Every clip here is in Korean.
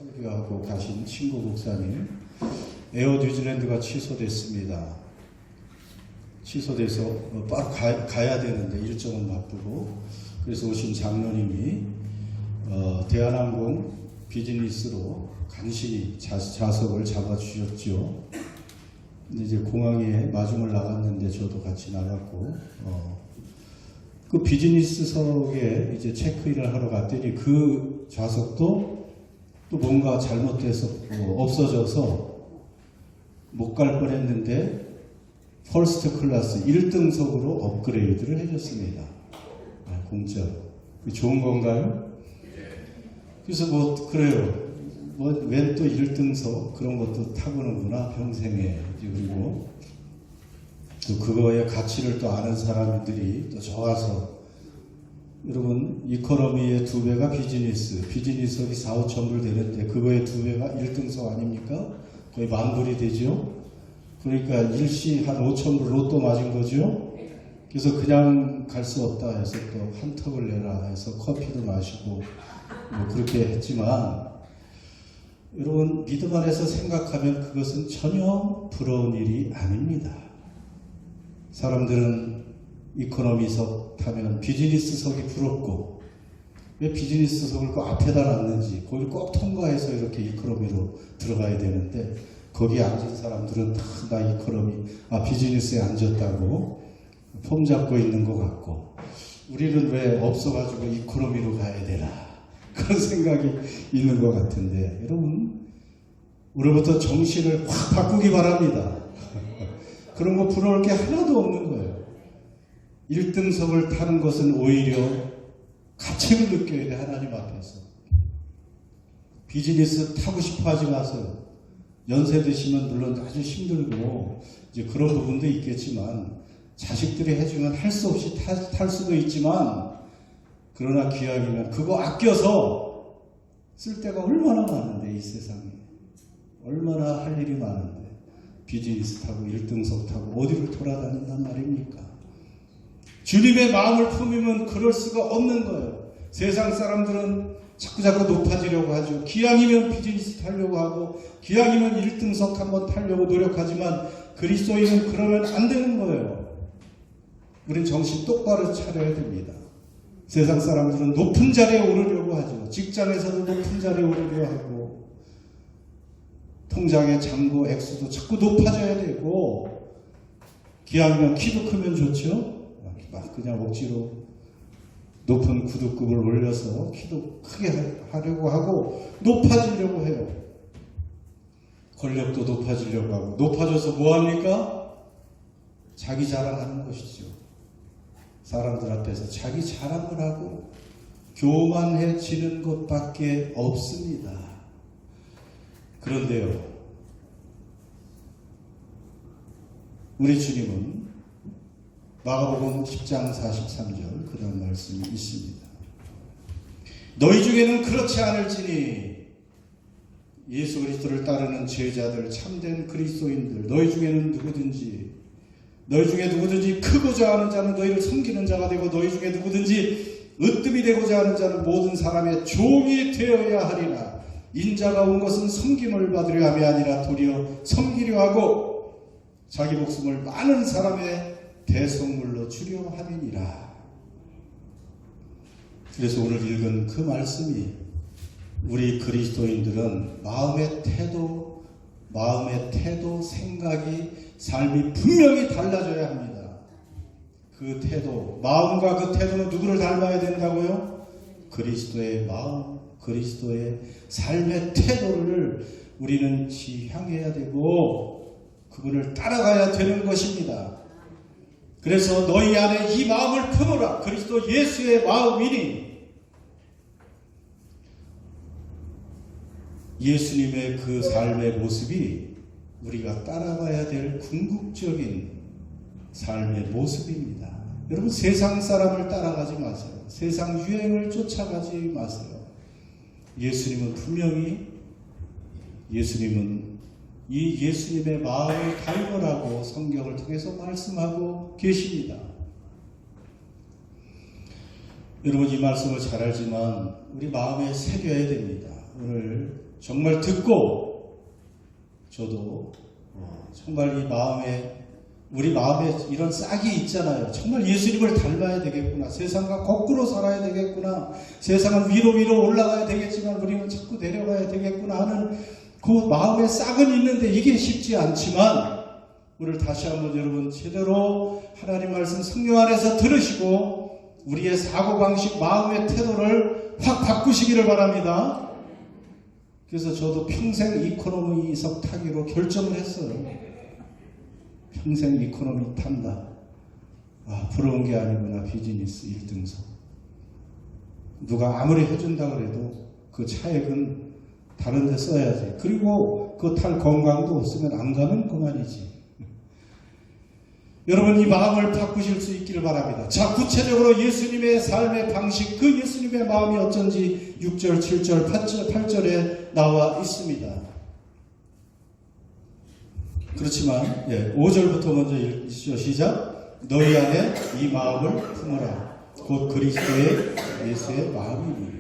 설교하고 가신 친구 목사님, 에어 뉴질랜드가 취소됐습니다. 취소돼서 바로 가야 되는데 일정은 바쁘고, 그래서 오신 장로님이 대한항공 비즈니스로 간신히 좌석을 잡아주셨죠. 근데 이제 공항에 마중을 나갔는데 저도 같이 나갔고, 그 비즈니스석에 이제 체크인을 하러 갔더니 그 좌석도 또 뭔가 잘못돼서 없어져서 못 갈 뻔했는데 퍼스트 클래스 1등석으로 업그레이드를 해줬습니다. 공짜로. 좋은 건가요? 그래서 그래요. 웬 또 1등석 그런 것도 타보는구나 평생에. 그리고 또 그거의 가치를 또 아는 사람들이 또 좋아서, 여러분 이코노미의 2배가 비즈니스석이 4, 5천 불 되는데 그거의 2배가 1등석 아닙니까? 거의 10,000불이 되죠. 그러니까 일시 한 5천 불 로또 맞은 거죠. 그래서 그냥 갈 수 없다 해서 또 한 턱을 내라 해서 커피도 마시고 그렇게 했지만, 여러분 믿음 안에서 생각하면 그것은 전혀 부러운 일이 아닙니다. 사람들은 이코노미석 타면 비즈니스석이 부럽고, 왜 비즈니스석을 꼭 앞에다 놨는지, 거기를 꼭 통과해서 이렇게 이코노미로 들어가야 되는데, 거기에 앉은 사람들은 다 나 비즈니스에 앉았다고 폼 잡고 있는 것 같고, 우리는 왜 없어가지고 이코노미로 가야 되나, 그런 생각이 있는 것 같은데, 여러분 우리부터 정신을 확 바꾸기 바랍니다. 그런 거 부러울 게 하나도 없는 거예요. 1등석을 타는 것은 오히려 가치를 느껴야 돼, 하나님 앞에서. 비즈니스 타고 싶어 하지 마세요. 연세 드시면 물론 아주 힘들고 이제 그런 부분도 있겠지만, 자식들이 해주면 할 수 없이 탈 수도 있지만, 그러나 기왕이면 그거 아껴서 쓸 데가 얼마나 많은데, 이 세상에 얼마나 할 일이 많은데 비즈니스 타고 1등석 타고 어디를 돌아다닌단 말입니까? 주님의 마음을 품으면 그럴 수가 없는 거예요. 세상 사람들은 자꾸 높아지려고 하죠. 기왕이면 비즈니스 타려고 하고, 기왕이면 1등석 한번 타려고 노력하지만, 그리스도인은 그러면 안 되는 거예요. 우린 정신 똑바로 차려야 됩니다. 세상 사람들은 높은 자리에 오르려고 하죠. 직장에서도 높은 자리에 오르려고 하고, 통장의 잔고 액수도 자꾸 높아져야 되고, 기왕이면 키도 크면 좋죠. 막 그냥 억지로 높은 구두급을 올려서 키도 크게 하려고 하고 높아지려고 해요. 권력도 높아지려고 하고, 높아져서 뭐합니까? 자기 자랑하는 것이죠. 사람들 앞에서 자기 자랑을 하고 교만해지는 것밖에 없습니다. 그런데요, 우리 주님은 마가복음 10장 43절 그 다음 말씀이 있습니다. 너희 중에는 그렇지 않을지니, 예수 그리스도를 따르는 제자들, 참된 그리스도인들, 너희 중에 누구든지 크고자 하는 자는 너희를 섬기는 자가 되고, 너희 중에 누구든지 으뜸이 되고자 하는 자는 모든 사람의 종이 되어야 하리라. 인자가 온 것은 섬김을 받으려 함이 아니라 도리어 섬기려 하고 자기 목숨을 많은 사람의 대속물로 주려 함이니라. 그래서 오늘 읽은 그 말씀이, 우리 그리스도인들은 마음의 태도, 생각이, 삶이 분명히 달라져야 합니다. 그 태도, 마음과 그 태도는 누구를 닮아야 된다고요? 그리스도의 마음, 그리스도의 삶의 태도를 우리는 지향해야 되고, 그분을 따라가야 되는 것입니다. 그래서 너희 안에 이 마음을 품으라. 그리스도 예수의 마음이니, 예수님의 그 삶의 모습이 우리가 따라가야 될 궁극적인 삶의 모습입니다. 여러분, 세상 사람을 따라가지 마세요. 세상 유행을 쫓아가지 마세요. 예수님은 분명히, 이 예수님의 마음을 닮으라고 성경을 통해서 말씀하고 계십니다. 여러분, 이 말씀을 잘 알지만 우리 마음에 새겨야 됩니다. 오늘 정말 듣고 저도 정말 이 마음에 우리 마음에 이런 싹이 있잖아요. 정말 예수님을 닮아야 되겠구나. 세상과 거꾸로 살아야 되겠구나. 세상은 위로 올라가야 되겠지만 우리는 자꾸 내려가야 되겠구나 하는 그 마음의 싹은 있는데 이게 쉽지 않지만 오늘 다시 한번 여러분 제대로 하나님 말씀 성령 안에서 들으시고 우리의 사고방식, 마음의 태도를 확 바꾸시기를 바랍니다. 그래서 저도 평생 이코노미 2석 타기로 결정을 했어요. 평생 이코노미 탄다. 부러운 게 아니구나. 비즈니스 1등석. 누가 아무리 해준다 그래도 그 차액은 다른 데 써야지. 그리고 그 탈 건강도 없으면 안 가면 그만이지. 여러분 이 마음을 바꾸실 수 있기를 바랍니다. 자, 구체적으로 예수님의 삶의 방식, 그 예수님의 마음이 어쩐지 6절, 7절, 8절에 나와 있습니다. 그렇지만 5절부터 먼저 읽으시죠. 시작. 너희 안에 이 마음을 품어라. 곧 그리스도의 예수의 마음이니.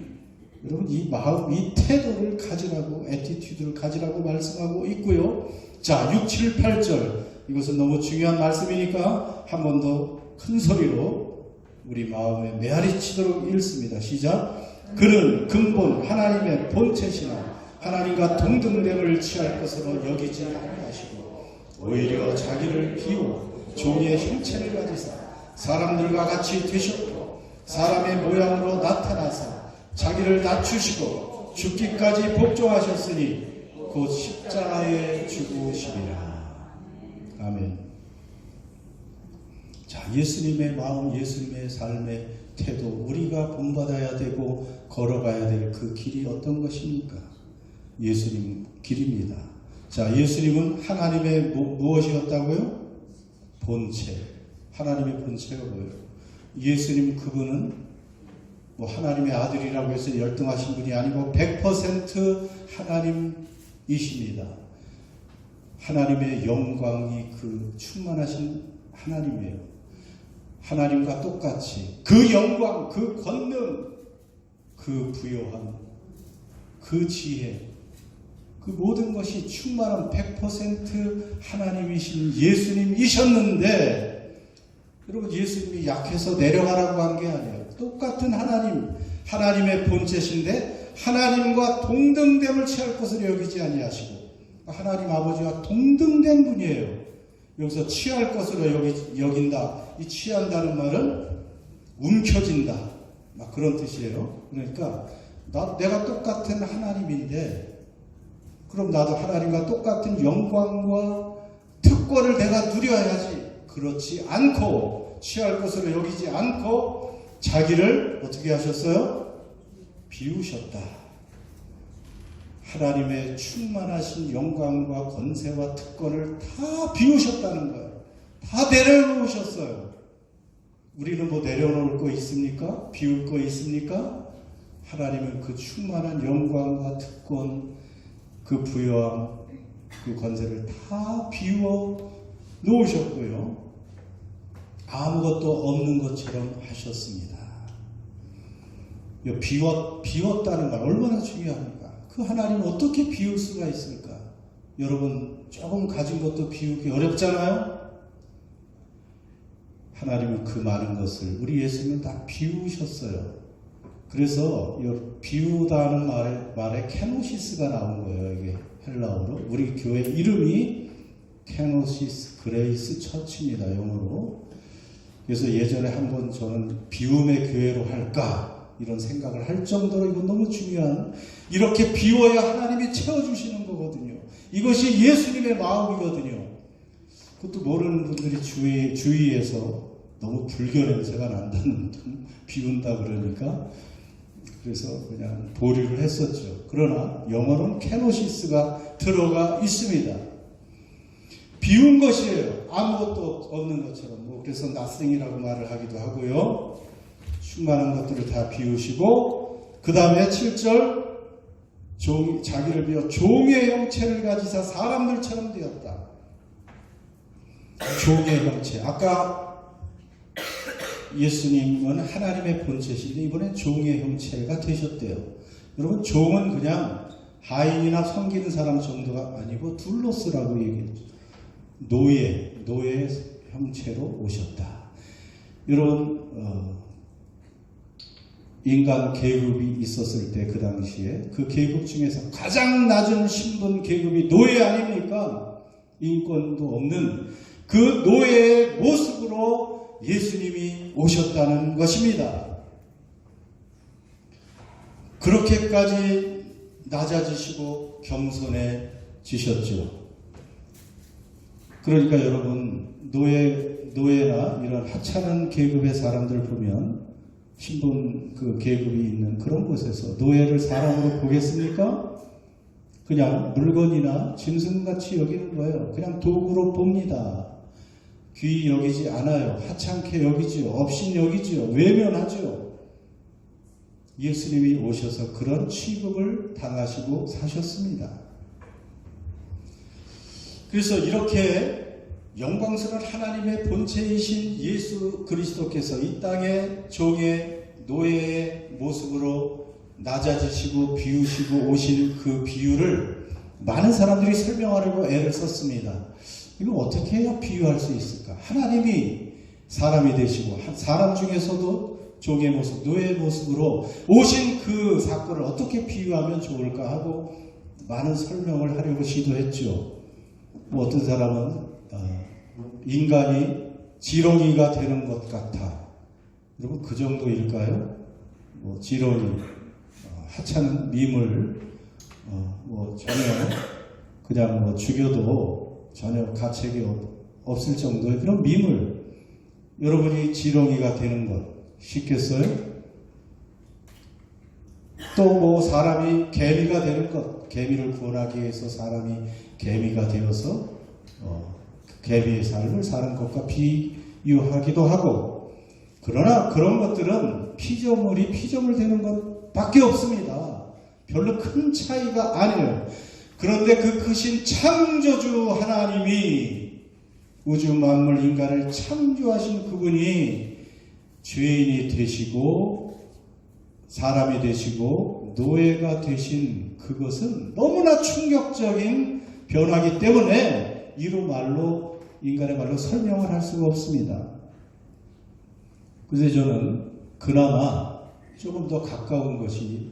여러분 이 마음, 이 태도를 가지라고, 애티튜드를 가지라고 말씀하고 있고요. 자, 6, 7, 8절 이것은 너무 중요한 말씀이니까 한 번 더 큰 소리로 우리 마음에 메아리 치도록 읽습니다. 시작. 그는 근본 하나님의 본체시나 하나님과 동등됨을 취할 것으로 여기지 아니하시고 오히려 자기를 비워 종의 형체를 가지사 사람들과 같이 되셨고 사람의 모양으로 나타나사 자기를 낮추시고 죽기까지 복종하셨으니 곧 십자가에 죽으시리라. 아멘. 자, 예수님의 마음, 예수님의 삶의 태도, 우리가 본받아야 되고 걸어가야 될 그 길이 어떤 것입니까? 예수님 길입니다. 자, 예수님은 하나님의 무엇이었다고요? 본체. 하나님의 본체가 뭐예요? 예수님 그분은 하나님의 아들이라고 해서 열등하신 분이 아니고 100% 하나님이십니다. 하나님의 영광이 그 충만하신 하나님이에요. 하나님과 똑같이 그 영광, 그 권능, 그 부요함, 그 지혜, 그 모든 것이 충만한 100% 하나님이신 예수님이셨는데 여러분 예수님이 약해서 내려가라고 한 게 아니에요. 똑같은 하나님, 하나님의 본체신데 하나님과 동등됨을 취할 것을 여기지 아니하시고 하나님 아버지와 동등된 분이에요. 여기서 취할 것으로 여긴다. 이 취한다는 말은 움켜진다. 막 그런 뜻이에요. 그러니까 내가 똑같은 하나님인데 그럼 나도 하나님과 똑같은 영광과 특권을 내가 누려야지. 그렇지 않고 취할 것으로 여기지 않고 자기를 어떻게 하셨어요? 비우셨다. 하나님의 충만하신 영광과 권세와 특권을 다 비우셨다는 거예요. 다 내려놓으셨어요. 우리는 내려놓을 거 있습니까? 비울 거 있습니까? 하나님은 그 충만한 영광과 특권, 그 부여함, 그 권세를 다 비워 놓으셨고요. 아무것도 없는 것처럼 하셨습니다. 비웠다는 말 얼마나 중요합니까? 그 하나님은 어떻게 비울 수가 있을까? 여러분 조금 가진 것도 비우기 어렵잖아요? 하나님은 그 많은 것을 우리 예수님은 다 비우셨어요. 그래서 비우다는 말에 케노시스가 나온 거예요. 이게 헬라어로. 우리 교회 이름이 케노시스 그레이스 처치입니다. 영어로. 그래서 예전에 한번 저는 비움의 교회로 할까 이런 생각을 할 정도로 이건 너무 중요한, 이렇게 비워야 하나님이 채워주시는 거거든요. 이것이 예수님의 마음이거든요. 그것도 모르는 분들이 주위에서 너무 불교 냄새가 난다는 비운다 그러니까 그래서 그냥 보류를 했었죠. 그러나 영어로는 케노시스가 들어가 있습니다. 비운 것이에요. 아무것도 없는 것처럼. 그래서 nothing이라고 말을 하기도 하고요. 충만한 것들을 다 비우시고 그 다음에 7절 자기를 비워 종의 형체를 가지사 사람들처럼 되었다. 종의 형체. 아까 예수님은 하나님의 본체신데 이번엔 종의 형체가 되셨대요. 여러분 종은 그냥 하인이나 섬기는 사람 정도가 아니고 둘로스라고 얘기했죠. 노예, 노예의 형체로 오셨다. 이런 인간 계급이 있었을 때 그 당시에 그 계급 중에서 가장 낮은 신분 계급이 노예 아닙니까? 인권도 없는 그 노예의 모습으로 예수님이 오셨다는 것입니다. 그렇게까지 낮아지시고 겸손해지셨죠. 그러니까 여러분 노예나 이런 하찮은 계급의 사람들 보면 신분 그 계급이 있는 그런 곳에서 노예를 사람으로 보겠습니까? 그냥 물건이나 짐승같이 여기는 거예요. 그냥 도구로 봅니다. 귀히 여기지 않아요. 하찮게 여기지요. 업신 여기지요. 외면하죠. 예수님이 오셔서 그런 취급을 당하시고 사셨습니다. 그래서 이렇게 영광스러운 하나님의 본체이신 예수 그리스도께서 이 땅에 종의 노예의 모습으로 낮아지시고 비우시고 오신 그 비유를 많은 사람들이 설명하려고 애를 썼습니다. 이거 어떻게 해야 비유할 수 있을까? 하나님이 사람이 되시고 사람 중에서도 종의 모습, 노예의 모습으로 오신 그 사건을 어떻게 비유하면 좋을까 하고 많은 설명을 하려고 시도했죠. 뭐 어떤 사람은 인간이 지렁이가 되는 것 같아. 여러분 그 정도일까요? 뭐 지렁이, 하찮은 밈을 뭐 전혀 그냥 뭐 죽여도 전혀 가책이 없을 정도의 그런 밈을 여러분이 지렁이가 되는 것 쉽겠어요? 또 뭐 사람이 개미가 되는 것, 개미를 구원하기 위해서 사람이 개미가 되어서 개미의 삶을 사는 것과 비유하기도 하고, 그러나 그런 것들은 피조물이 피조물 되는 것밖에 없습니다. 별로 큰 차이가 아니에요. 그런데 그 크신 창조주 하나님이 우주 만물 인간을 창조하신 그분이 죄인이 되시고 사람이 되시고 노예가 되신 그것은 너무나 충격적인 변화이기 때문에 이로 말로 인간의 말로 설명을 할 수가 없습니다. 그래서 저는 그나마 조금 더 가까운 것이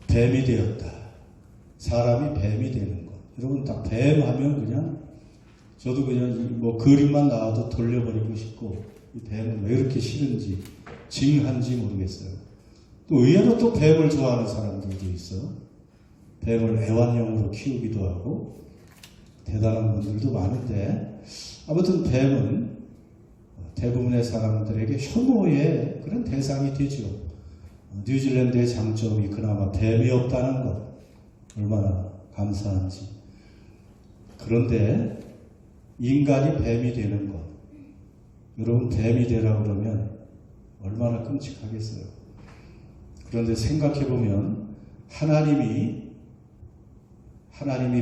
뱀이 되었다. 사람이 뱀이 되는 것. 여러분 딱 뱀 하면 그냥 저도 그냥 뭐 그림만 나와도 돌려버리고 싶고 이 뱀은 왜 이렇게 싫은지 징한지 모르겠어요. 또 의외로 또 뱀을 좋아하는 사람들도 있어. 뱀을 애완용으로 키우기도 하고 대단한 분들도 많은데 아무튼 뱀은 대부분의 사람들에게 혐오의 그런 대상이 되죠. 뉴질랜드의 장점이 그나마 뱀이 없다는 것. 얼마나 감사한지. 그런데 인간이 뱀이 되는 것. 여러분 뱀이 되라고 그러면 얼마나 끔찍하겠어요. 그런데 생각해보면 하나님이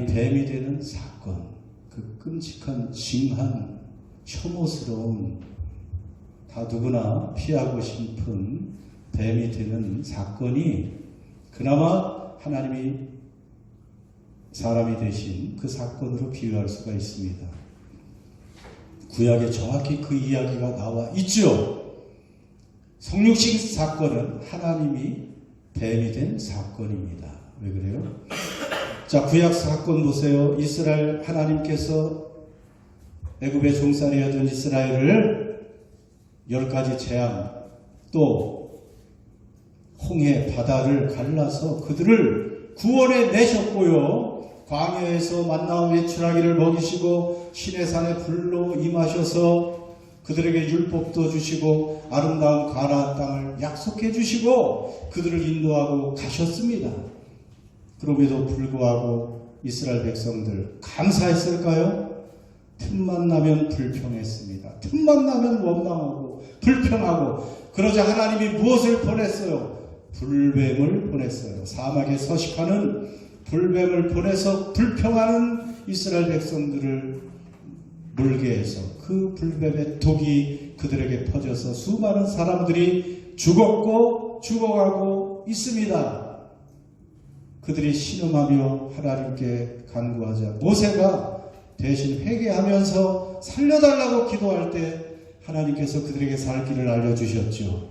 뱀이 되는 사건, 그 끔찍한 징한 혐오스러운 다 누구나 피하고 싶은 뱀이 되는 사건이 그나마 하나님이 사람이 되신 그 사건으로 비유할 수가 있습니다. 구약에 정확히 그 이야기가 나와 있죠. 성육신 사건은 하나님이 뱀이 된 사건입니다. 왜 그래요? 자, 구약 사건 보세요. 이스라엘 하나님께서 애굽에 종살이하던 이스라엘을 10가지 재앙 또 홍해 바다를 갈라서 그들을 구원해 내셨고요. 광야에서 만나 외출하기를 먹이시고 시내산에 불로 임하셔서 그들에게 율법도 주시고 아름다운 가나안 땅을 약속해 주시고 그들을 인도하고 가셨습니다. 그럼에도 불구하고 이스라엘 백성들 감사했을까요? 틈만 나면 불평했습니다. 틈만 나면 원망하고 불평하고 그러자 하나님이 무엇을 보냈어요? 불뱀을 보냈어요. 사막에 서식하는 불뱀을 보내서 불평하는 이스라엘 백성들을 물게 해서 그 불뱀의 독이 그들에게 퍼져서 수많은 사람들이 죽었고 죽어가고 있습니다. 그들이 신음하며 하나님께 간구하자 모세가 대신 회개하면서 살려달라고 기도할 때 하나님께서 그들에게 살 길을 알려주셨죠.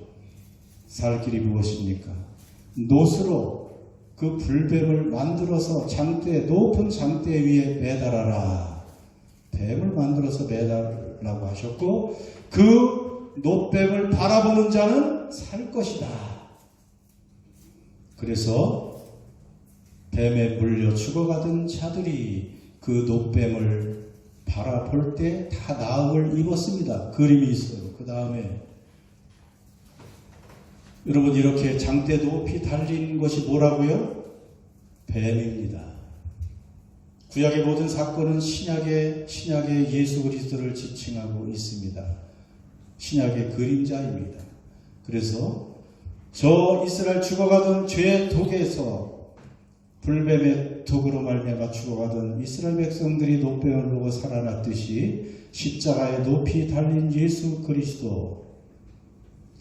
살 길이 무엇입니까? 놋으로 그 불뱀을 만들어서 높은 장대 위에 매달아라. 뱀을 만들어서 매달라고 하셨고 그 놋뱀을 바라보는 자는 살 것이다. 그래서 뱀에 물려 죽어가던 자들이 그 놋뱀을 바라볼 때 다 나음을 입었습니다. 그림이 있어요. 그 다음에 여러분 이렇게 장대 높이 달린 것이 뭐라고요? 뱀입니다. 구약의 모든 사건은 신약의 예수 그리스도를 지칭하고 있습니다. 신약의 그림자입니다. 그래서 저 이스라엘 죽어가던 죄의 독에서 불뱀의 독으로 말미암아 죽어가던 이스라엘 백성들이 놋뱀을 보고 살아났듯이 십자가에 높이 달린 예수 그리스도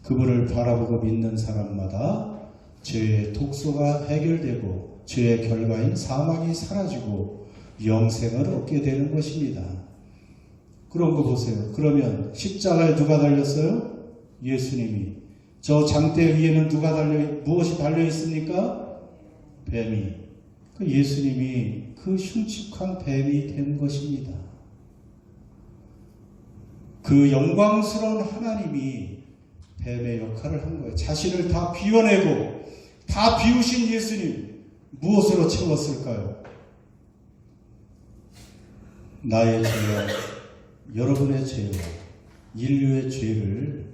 그분을 바라보고 믿는 사람마다 죄의 독소가 해결되고 죄의 결과인 사망이 사라지고 영생을 얻게 되는 것입니다. 그런 거 보세요. 그러면 십자가에 누가 달렸어요? 예수님이. 저 장대 위에는 무엇이 달려 있습니까? 뱀이. 그 예수님이 그 흉측한 뱀이 된 것입니다. 그 영광스러운 하나님이 뱀의 역할을 한 거예요. 자신을 다 비워내고 다 비우신 예수님 무엇으로 채웠을까요? 나의 죄와 여러분의 죄와 인류의 죄를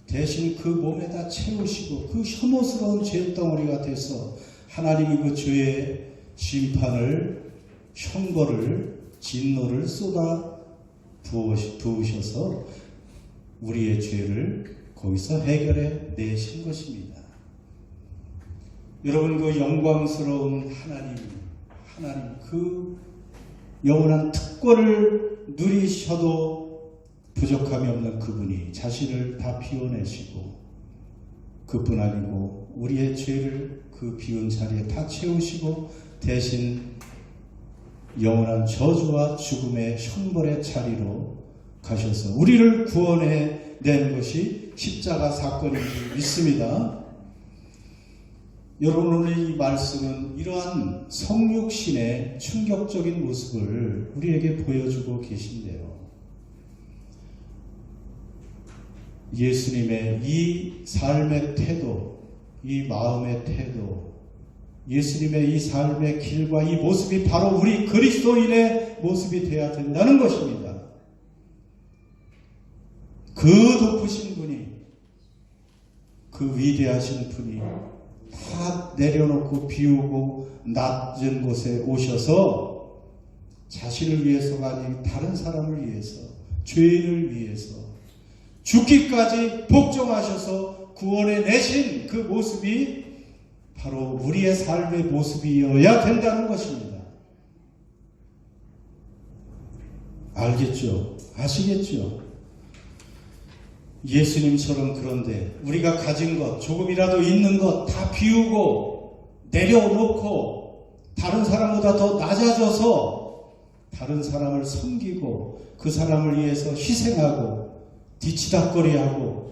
대신 그 몸에다 채우시고 그 혐오스러운 죄덩어리가 돼서 하나님이 그 죄의 심판을 형벌을 진노를 쏟아 부으셔서 우리의 죄를 거기서 해결해 내신 것입니다. 여러분 그 영광스러운 하나님 그 영원한 특권을 누리셔도 부족함이 없는 그분이 자신을 다 비워내시고 그뿐 아니고 우리의 죄를 그 비운 자리에 다 채우시고 대신 영원한 저주와 죽음의 형벌의 자리로 가셔서 우리를 구원해 낸 것이 십자가 사건인 줄 믿습니다. 여러분 오늘 이 말씀은 이러한 성육신의 충격적인 모습을 우리에게 보여주고 계신데요. 예수님의 이 삶의 태도, 이 마음의 태도, 예수님의 이 삶의 길과 이 모습이 바로 우리 그리스도인의 모습이 되어야 된다는 것입니다. 그 높으신 분이, 그 위대하신 분이 다 내려놓고 비우고 낮은 곳에 오셔서 자신을 위해서가 아닌 다른 사람을 위해서, 죄인을 위해서 죽기까지 복종하셔서 구원해 내신 그 모습이 바로 우리의 삶의 모습이어야 된다는 것입니다. 알겠죠? 아시겠죠? 예수님처럼 그런데 우리가 가진 것, 조금이라도 있는 것 다 비우고 내려놓고 다른 사람보다 더 낮아져서 다른 사람을 섬기고 그 사람을 위해서 희생하고 뒤치다꺼리하고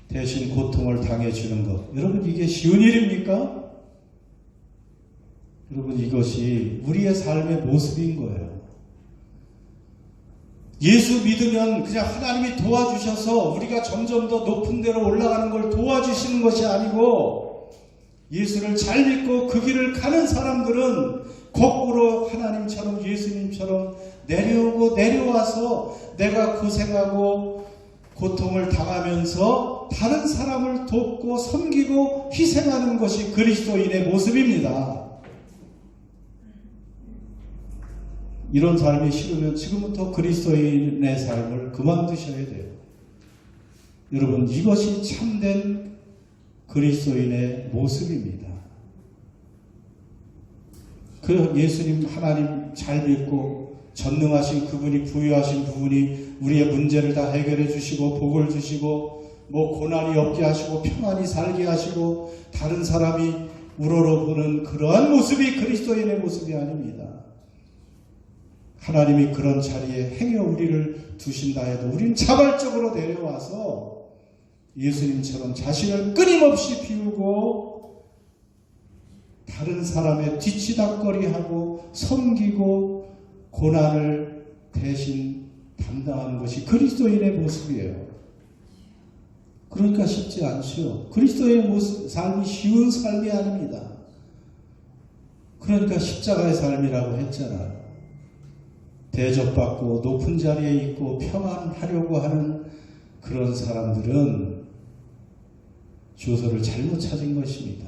대신 고통을 당해주는 것. 여러분 이게 쉬운 일입니까? 여러분 이것이 우리의 삶의 모습인 거예요. 예수 믿으면 그냥 하나님이 도와주셔서 우리가 점점 더 높은 데로 올라가는 걸 도와주시는 것이 아니고 예수를 잘 믿고 그 길을 가는 사람들은 거꾸로 하나님처럼 예수님처럼 내려오고 내려와서 내가 고생하고 고통을 당하면서 다른 사람을 돕고 섬기고 희생하는 것이 그리스도인의 모습입니다. 이런 삶이 싫으면 지금부터 그리스도인의 삶을 그만두셔야 돼요. 여러분 이것이 참된 그리스도인의 모습입니다. 그 예수님 하나님 잘 믿고 전능하신 그분이 부유하신 그분이 우리의 문제를 다 해결해 주시고 복을 주시고 뭐 고난이 없게 하시고 평안히 살게 하시고 다른 사람이 우러러보는 그러한 모습이 그리스도인의 모습이 아닙니다. 하나님이 그런 자리에 행여 우리를 두신다 해도 우리는 자발적으로 내려와서 예수님처럼 자신을 끊임없이 비우고 다른 사람의 뒤치다꺼리하고 섬기고 고난을 대신 담당하는 것이 그리스도인의 모습이에요. 그러니까 쉽지 않죠. 그리스도의 모습, 삶이 쉬운 삶이 아닙니다. 그러니까 십자가의 삶이라고 했잖아요. 대접받고 높은 자리에 있고 평안하려고 하는 그런 사람들은 주소를 잘못 찾은 것입니다.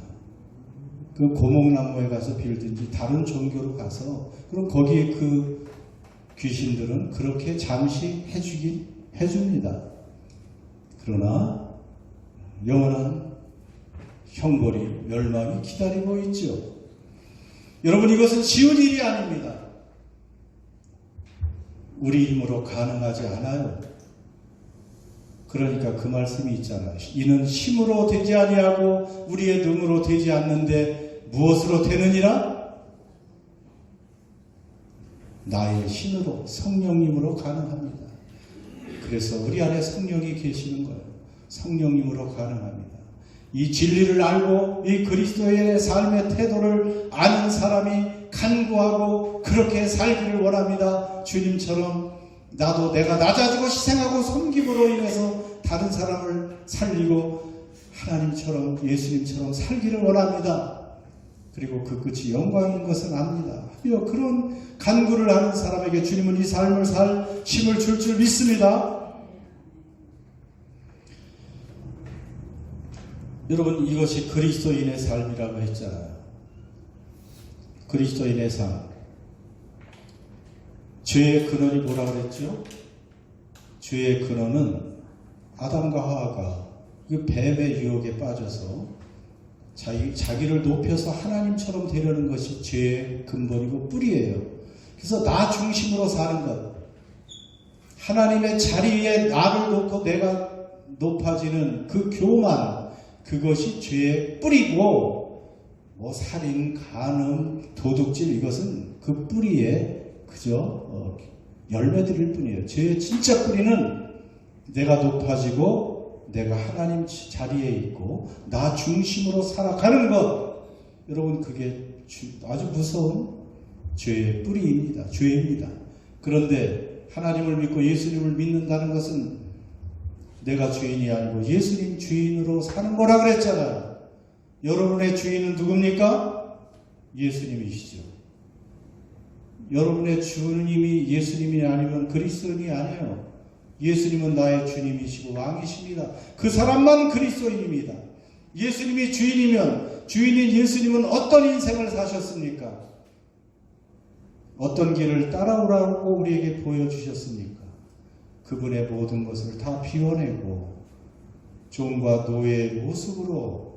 그 고목나무에 가서 빌든지 다른 종교로 가서 그럼 거기에 그 귀신들은 그렇게 잠시 해줍니다. 그러나 영원한 형벌이 멸망이 기다리고 있죠. 여러분, 이것은 쉬운 일이 아닙니다. 우리 힘으로 가능하지 않아요. 그러니까 그 말씀이 있잖아요. 이는 힘으로 되지 아니하고 우리의 능으로 되지 않는데 무엇으로 되느니라? 나의 힘으로, 성령님으로 가능합니다. 그래서 우리 안에 성령이 계시는 거예요. 성령님으로 가능합니다. 이 진리를 알고 이 그리스도의 삶의 태도를 아는 사람이 간구하고 그렇게 살기를 원합니다. 주님처럼 나도 내가 낮아지고 희생하고 섬김으로 인해서 다른 사람을 살리고 하나님처럼 예수님처럼 살기를 원합니다. 그리고 그 끝이 영광인 것은 압니다. 그런 간구를 하는 사람에게 주님은 이 삶을 살 힘을 줄 믿습니다. 여러분, 이것이 그리스도인의 삶이라고 했잖아요. 그리스도인의 삶. 죄의 근원이 뭐라고 그랬죠? 죄의 근원은 아담과 하와가 그 뱀의 유혹에 빠져서 자기를 높여서 하나님처럼 되려는 것이 죄의 근본이고 뿌리예요. 그래서 나 중심으로 사는 것. 하나님의 자리에 나를 놓고 내가 높아지는 그 교만, 그것이 죄의 뿌리고 살인, 간음, 도둑질 이것은 그 뿌리에 그저 열매들일 뿐이에요. 죄의 진짜 뿌리는 내가 높아지고 내가 하나님 자리에 있고 나 중심으로 살아가는 것. 여러분, 그게 아주 무서운 죄의 뿌리입니다. 죄입니다. 그런데 하나님을 믿고 예수님을 믿는다는 것은 내가 주인이 아니고 예수님 주인으로 사는 거라 그랬잖아요. 여러분의 주인은 누굽니까? 예수님이시죠. 여러분의 주님이 예수님이 아니면 그리스도인이 아니에요. 예수님은 나의 주님이시고 왕이십니다. 그 사람만 그리스도인입니다. 예수님이 주인이면 주인인 예수님은 어떤 인생을 사셨습니까? 어떤 길을 따라오라고 우리에게 보여주셨습니까? 그분의 모든 것을 다 비워내고 종과 노예의 모습으로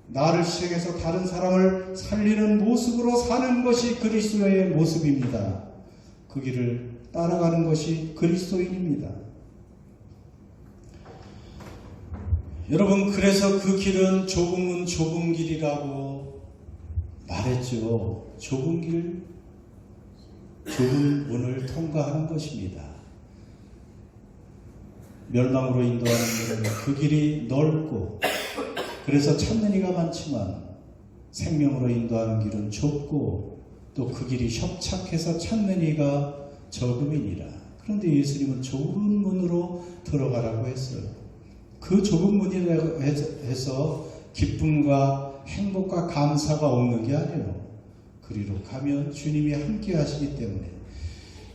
나를 시작해서 다른 사람을 살리는 모습으로 사는 것이 그리스도의 모습입니다. 그 길을 따라가는 것이 그리스도인입니다. 여러분, 그래서 그 길은 좁은 좁은 길이라고 말했죠. 좁은 길, 좁은 문을 통과하는 것입니다. 멸망으로 인도하는 길은 그 길이 넓고 그래서 찾는 이가 많지만 생명으로 인도하는 길은 좁고 또 그 길이 협착해서 찾는 이가 적음이니라. 그런데 예수님은 좁은 문으로 들어가라고 했어요. 그 좁은 문이라고 해서 기쁨과 행복과 감사가 없는 게 아니에요. 그리로 가면 주님이 함께 하시기 때문에.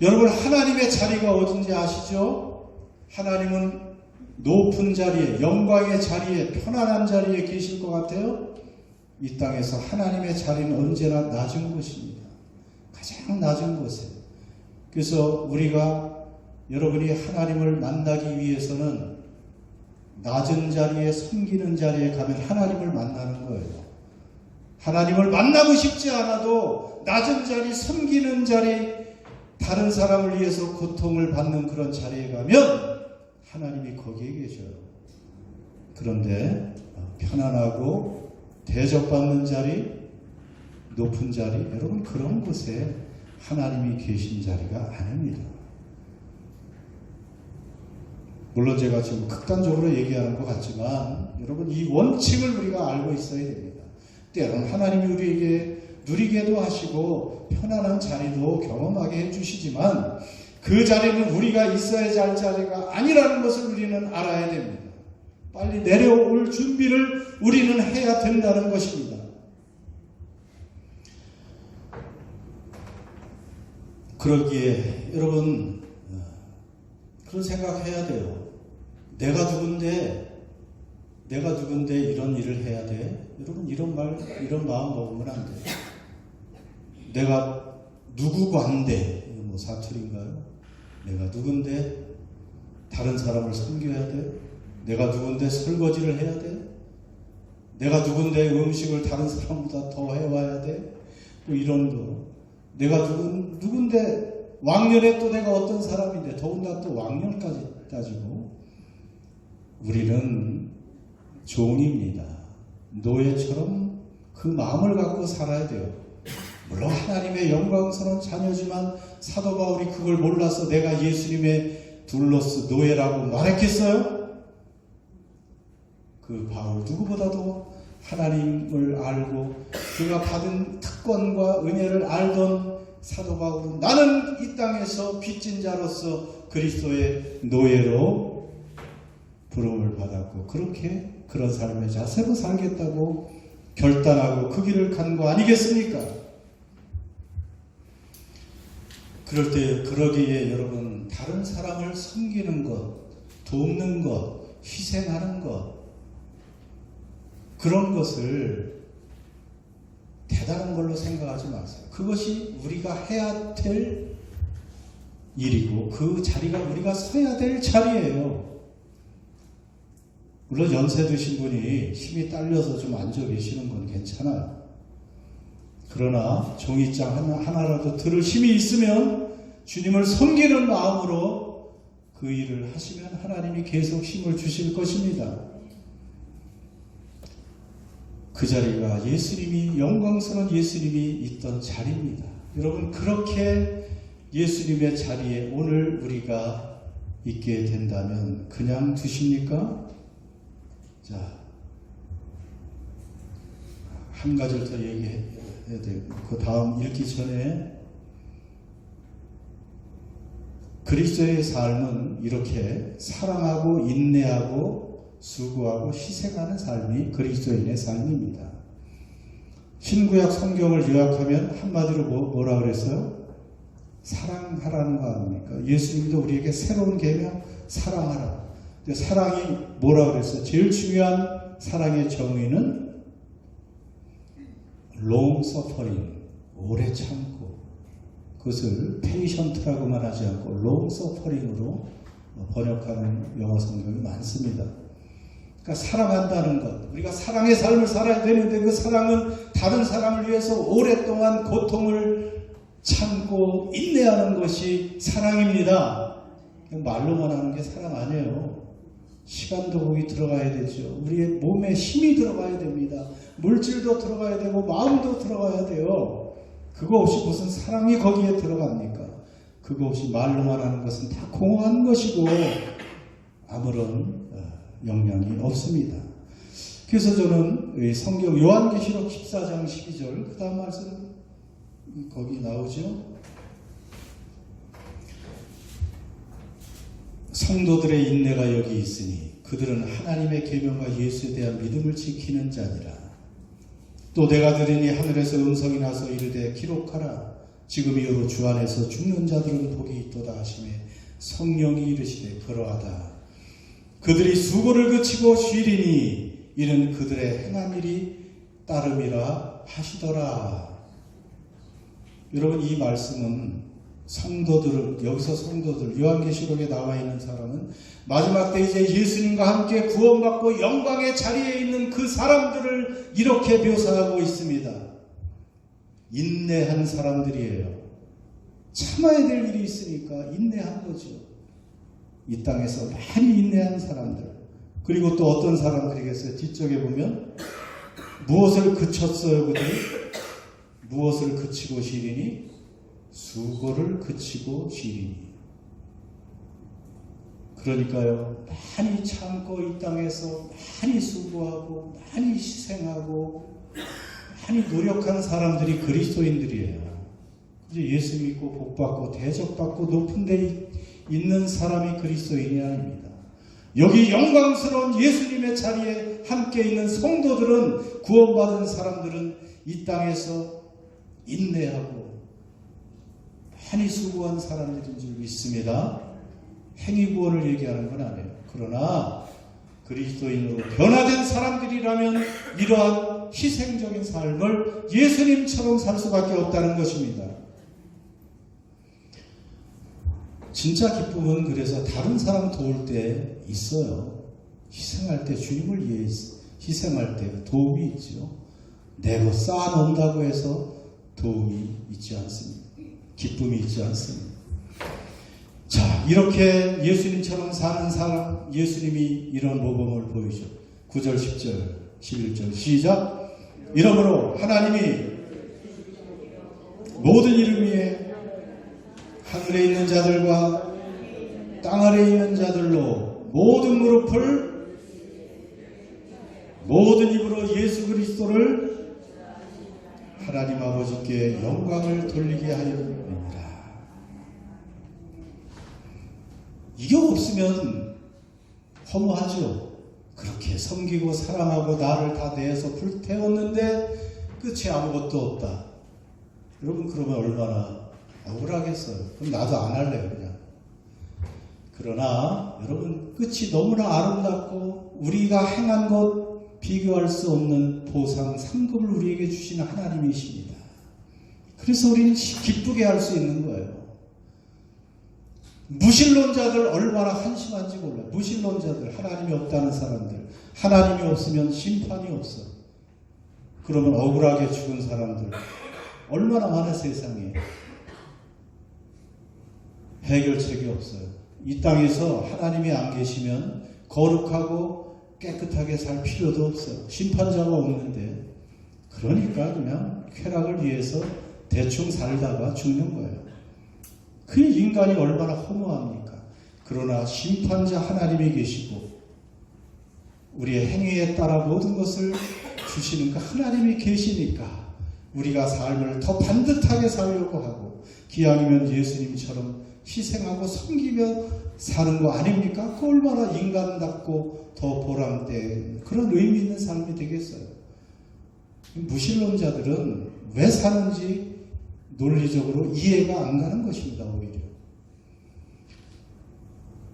여러분, 하나님의 자리가 어딘지 아시죠? 하나님은 높은 자리에, 영광의 자리에, 편안한 자리에 계실 것 같아요? 이 땅에서 하나님의 자리는 언제나 낮은 곳입니다. 가장 낮은 곳에. 그래서 여러분이 하나님을 만나기 위해서는 낮은 자리에, 섬기는 자리에 가면 하나님을 만나는 거예요. 하나님을 만나고 싶지 않아도 낮은 자리, 섬기는 자리, 다른 사람을 위해서 고통을 받는 그런 자리에 가면 하나님이 거기에 계셔요. 그런데 편안하고 대접받는 자리, 높은 자리, 여러분 그런 곳에 하나님이 계신 자리가 아닙니다. 물론 제가 지금 극단적으로 얘기하는 것 같지만 여러분 이 원칙을 우리가 알고 있어야 됩니다. 때로는 하나님이 우리에게 누리게도 하시고 편안한 자리도 경험하게 해주시지만 그 자리는 우리가 있어야 할 자리가 아니라는 것을 우리는 알아야 됩니다. 빨리 내려올 준비를 우리는 해야 된다는 것입니다. 그러기에 여러분 그런 생각해야 돼요. 내가 누군데 이런 일을 해야 돼? 여러분 이런 마음 먹으면 안 돼요. 내가 누구관데, 이거 뭐 사투리인가요? 내가 누군데 다른 사람을 섬겨야 돼? 내가 누군데 설거지를 해야 돼? 내가 누군데 음식을 다른 사람보다 더 해와야 돼? 또 이런 거. 내가 누군데 왕년에 또 내가 어떤 사람인데 더군다나 또 왕년까지 따지고 우리는 종입니다. 노예처럼 그 마음을 갖고 살아야 돼요. 물론 하나님의 영광스러운 자녀지만 사도 바울이 그걸 몰라서 내가 예수님의 둘로스 노예라고 말했겠어요? 그 바울 누구보다도 하나님을 알고 그가 받은 특권과 은혜를 알던 사도 바울은 나는 이 땅에서 빚진 자로서 그리스도의 노예로 부름을 받았고 그렇게 그런 삶의 자세로 살겠다고 결단하고 그 길을 간 거 아니겠습니까? 그럴 때 그러기에 여러분 다른 사람을 섬기는 것, 돕는 것, 희생하는 것 그런 것을 대단한 걸로 생각하지 마세요. 그것이 우리가 해야 될 일이고 그 자리가 우리가 서야 될 자리예요. 물론 연세 드신 분이 힘이 딸려서 좀 앉아 계시는 건 괜찮아요. 그러나 종이장 하나라도 들을 힘이 있으면 주님을 섬기는 마음으로 그 일을 하시면 하나님이 계속 힘을 주실 것입니다. 그 자리가 예수님이 영광스러운 예수님이 있던 자리입니다. 여러분 그렇게 예수님의 자리에 오늘 우리가 있게 된다면 그냥 두십니까? 자, 한 가지를 더 얘기해야 돼요. 그 다음 읽기 전에 그리스도의 삶은 이렇게 사랑하고 인내하고 수고하고 희생하는 삶이 그리스도인의 삶입니다. 신구약 성경을 요약하면 한마디로 뭐라 그랬어요? 사랑하라는 거 아닙니까? 예수님도 우리에게 새로운 계명 사랑하라. 근데 사랑이 뭐라 그랬어요? 제일 중요한 사랑의 정의는 long suffering, 오래 참고 그것을 patient라고만 하지 않고 long suffering으로 번역하는 영어 성경이 많습니다. 그러니까 사랑한다는 것, 우리가 사랑의 삶을 살아야 되는데 그 사랑은 다른 사람을 위해서 오랫동안 고통을 참고 인내하는 것이 사랑입니다. 말로만 하는 게 사랑 아니에요. 시간도 거기 들어가야 되죠. 우리의 몸에 힘이 들어가야 됩니다. 물질도 들어가야 되고 마음도 들어가야 돼요. 그거 없이 무슨 사랑이 거기에 들어갑니까? 그거 없이 말로만 하는 것은 다 공허한 것이고 아무런 영향이 없습니다. 그래서 저는 성경 요한계시록 14장 12절 그 다음 말씀 거기 나오죠. 성도들의 인내가 여기 있으니 그들은 하나님의 계명과 예수에 대한 믿음을 지키는 자니라. 또 내가 들으니 하늘에서 음성이 나서 이르되 기록하라. 지금 이후로 주 안에서 죽는 자들은 복이 있도다 하시매 성령이 이르시되 그러하다. 그들이 수고를 그치고 쉬리니 이는 그들의 행한 일이 따름이라 하시더라. 여러분 이 말씀은 여기서 성도들, 요한계시록에 나와 있는 사람은 마지막 때 이제 예수님과 함께 구원받고 영광의 자리에 있는 그 사람들을 이렇게 묘사하고 있습니다. 인내한 사람들이에요. 참아야 될 일이 있으니까 인내한 거죠. 이 땅에서 많이 인내한 사람들. 그리고 또 어떤 사람들이겠어요? 뒤쪽에 보면 무엇을 그쳤어요 그들이? 무엇을 그치고 시리니? 수고를 그치고 시리니. 그러니까요, 많이 참고 이 땅에서 많이 수고하고 많이 희생하고 많이 노력한 사람들이 그리스도인들이에요. 이제 예수 믿고 복받고 대접받고 높은 데 있는 사람이 그리스도인이 아닙니다. 여기 영광스러운 예수님의 자리에 함께 있는 성도들은, 구원받은 사람들은 이 땅에서 인내하고 많이 수고한 사람들인 줄 믿습니다. 행위구원을 얘기하는 건 아니에요. 그러나 그리스도인으로 변화된 사람들이라면 이러한 희생적인 삶을 예수님처럼 살 수밖에 없다는 것입니다. 진짜 기쁨은 그래서 다른 사람 도울 때 있어요. 희생할 때, 주님을 위해 희생할 때 도움이 있죠. 내 것 쌓아놓는다고 해서 도움이 있지 않습니다. 기쁨이 있지 않습니다. 자, 이렇게 예수님처럼 사는 사람, 예수님이 이런 모범을 보이죠. 9절, 10절, 11절 시작. 이러므로 하나님이 모든 이름 위에 하늘에 있는 자들과 땅 아래에 있는 자들로 모든 무릎을, 모든 입으로 예수 그리스도를 하나님 아버지께 영광을 돌리게 하였느니라. 이게 없으면 허무하죠. 그렇게 섬기고 사랑하고 나를 다 내서 불태웠는데 끝이 아무것도 없다. 여러분, 그러면 얼마나 억울하겠어요. 그럼 나도 안 할래요, 그냥. 그러나 여러분, 끝이 너무나 아름답고 우리가 행한 것 비교할 수 없는 보상, 상급을 우리에게 주시는 하나님이십니다. 그래서 우리는 기쁘게 할 수 있는 거예요. 무신론자들 얼마나 한심한지 몰라요. 무신론자들, 하나님이 없다는 사람들, 하나님이 없으면 심판이 없어. 그러면 억울하게 죽은 사람들 얼마나 많은 세상에. 해결책이 없어요. 이 땅에서 하나님이 안 계시면 거룩하고 깨끗하게 살 필요도 없어요. 심판자가 없는데. 그러니까 그냥 쾌락을 위해서 대충 살다가 죽는 거예요. 그 인간이 얼마나 허무합니까? 그러나 심판자 하나님이 계시고 우리의 행위에 따라 모든 것을 주시는 그 하나님이 계시니까 우리가 삶을 더 반듯하게 살려고 하고, 기왕이면 예수님처럼 희생하고 섬기며 사는 거 아닙니까? 그 얼마나 인간답고 더 보람된 그런 의미 있는 삶이 되겠어요. 무신론자들은 왜 사는지 논리적으로 이해가 안 가는 것입니다. 오히려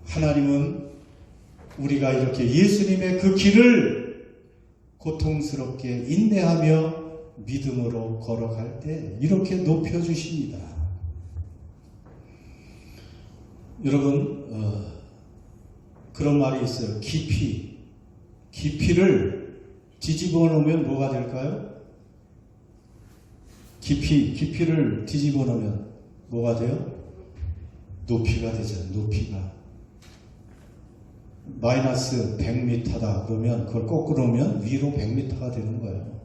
하나님은 우리가 이렇게 예수님의 그 길을 고통스럽게 인내하며 믿음으로 걸어갈 때 이렇게 높여주십니다. 여러분, 그런 말이 있어요. 깊이를 뒤집어 놓으면 뭐가 될까요? 깊이를 뒤집어 놓으면 뭐가 돼요? 높이가 되잖아요. 높이가. 마이너스 100m다 그러면 그걸 거꾸로 놓으면 위로 100m가 되는 거예요.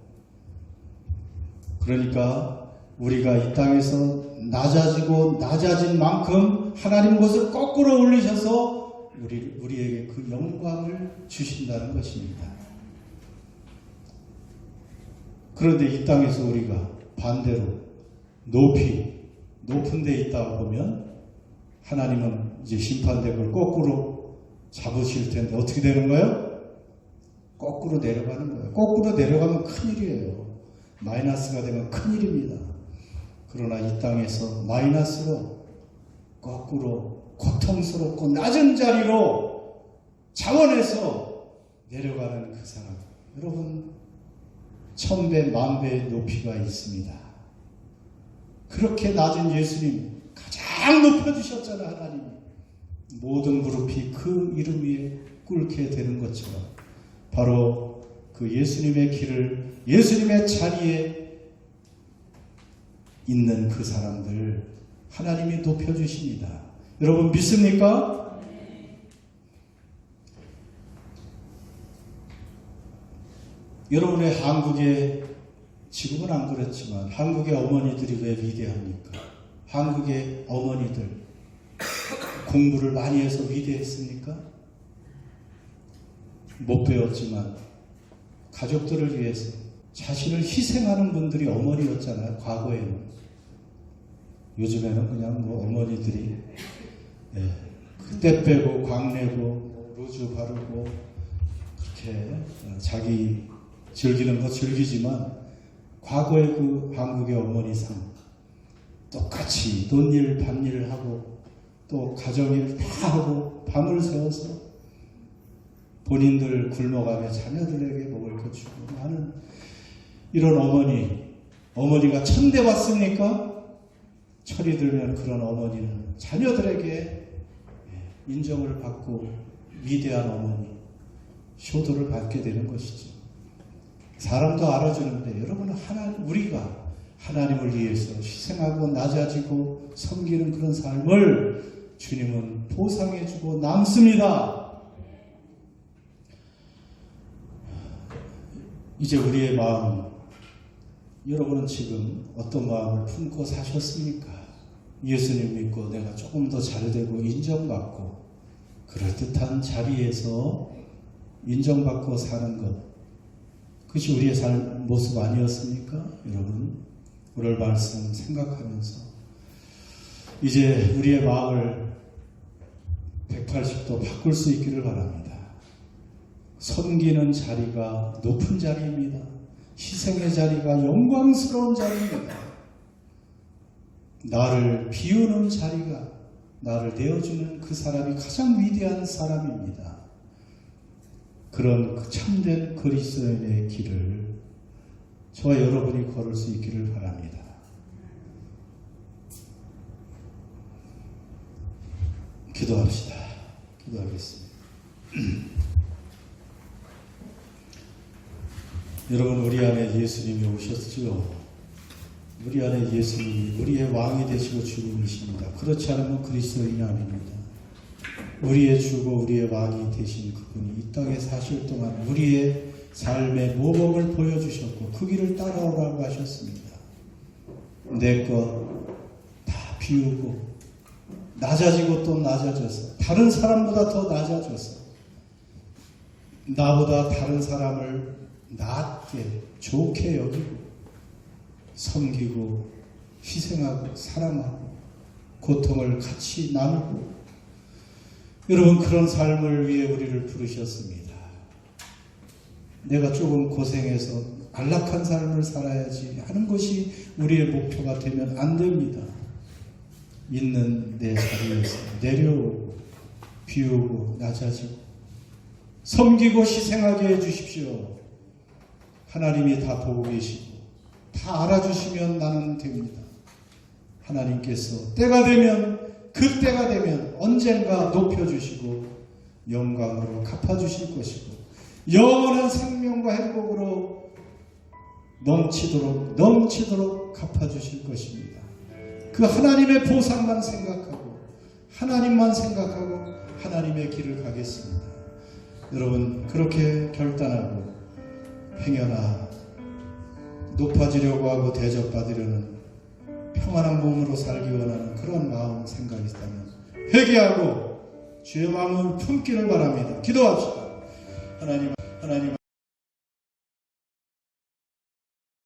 그러니까 우리가 이 땅에서 낮아진 만큼 하나님 것을 거꾸로 올리셔서 우리에게 그 영광을 주신다는 것입니다. 그런데 이 땅에서 우리가 반대로 높은 데 있다 보면 하나님은 이제 심판대를 거꾸로 잡으실 텐데 어떻게 되는 거예요? 거꾸로 내려가는 거예요. 거꾸로 내려가면 큰일이에요. 마이너스가 되면 큰일입니다. 그러나 이 땅에서 마이너스로 거꾸로 고통스럽고 낮은 자리로 자원해서 내려가는 그 사람, 여러분, 1000배, 10,000배의 높이가 있습니다. 그렇게 낮은 예수님 가장 높여주셨잖아요. 하나님이. 모든 무릎이 그 이름 위에 꿇게 되는 것처럼 바로 그 예수님의 길을, 예수님의 자리에 있는 그 사람들 하나님이 높여주십니다. 여러분 믿습니까? 여러분의 한국의, 지금은 안 그렇지만 한국의 어머니들이 왜 위대합니까? 한국의 어머니들 공부를 많이 해서 위대했습니까? 못 배웠지만 가족들을 위해서 자신을 희생하는 분들이 어머니였잖아요. 과거에는. 요즘에는 그냥 어머니들이 때 빼고 광내고 루즈 바르고 그렇게 자기 즐기는 거 즐기지만 과거의 그 한국의 어머니 삶 똑같이 논일 밤일 하고 또 가정일 다 하고 밤을 새워서 본인들 굶어가며 자녀들에게 먹을 것 주고 하는 이런 어머니가 천대 왔습니까? 철이 들면 그런 어머니는 자녀들에게 인정을 받고 위대한 어머니, 효도를 받게 되는 것이죠. 사람도 알아주는데 여러분은 우리가 하나님을 위해서 희생하고 낮아지고 섬기는 그런 삶을 주님은 보상해주고 남습니다. 이제 우리의 마음, 여러분은 지금 어떤 마음을 품고 사셨습니까? 예수님 믿고 내가 조금 더 잘되고 인정받고 그럴듯한 자리에서 인정받고 사는 것, 그것이 우리의 삶 모습 아니었습니까? 여러분, 오늘 말씀 생각하면서 이제 우리의 마음을 180도 바꿀 수 있기를 바랍니다. 섬기는 자리가 높은 자리입니다. 희생의 자리가 영광스러운 자리입니다. 나를 비우는 자리가, 나를 내어주는 그 사람이 가장 위대한 사람입니다. 그런 그 참된 그리스도인의 길을 저와 여러분이 걸을 수 있기를 바랍니다. 기도합시다. 기도하겠습니다. 여러분, 우리 안에 예수님이 오셨죠. 우리 안에 예수님이 우리의 왕이 되시고 주님이십니다. 그렇지 않으면 그리스도인이 아닙니다. 우리의 주고 우리의 왕이 되신 그분이 이 땅에 사실 동안 우리의 삶의 모범을 보여주셨고 그 길을 따라오라고 하셨습니다. 내 것 다 비우고 낮아지고 또 낮아져서 다른 사람보다 더 낮아져서 나보다 다른 사람을 낮게 좋게 여기고 섬기고 희생하고 사랑하고 고통을 같이 나누고, 여러분, 그런 삶을 위해 우리를 부르셨습니다. 내가 조금 고생해서 안락한 삶을 살아야지 하는 것이 우리의 목표가 되면 안 됩니다. 있는 내 자리에서 내려오고 비우고 낮아지고 섬기고 희생하게 해주십시오. 하나님이 다 보고 계시고 다 알아주시면 나는 됩니다. 하나님께서 때가 되면, 그때가 되면 언젠가 높여주시고 영광으로 갚아주실 것이고 영원한 생명과 행복으로 넘치도록 갚아주실 것입니다. 그 하나님의 보상만 생각하고 하나님만 생각하고 하나님의 길을 가겠습니다. 여러분, 그렇게 결단하고 행여나 높아지려고 하고 대접받으려는 평안한 몸으로 살기 원하는 그런 마음 생각이 있다면 회개하고 주의 마음을 품기를 바랍니다. 기도합시다. 하나님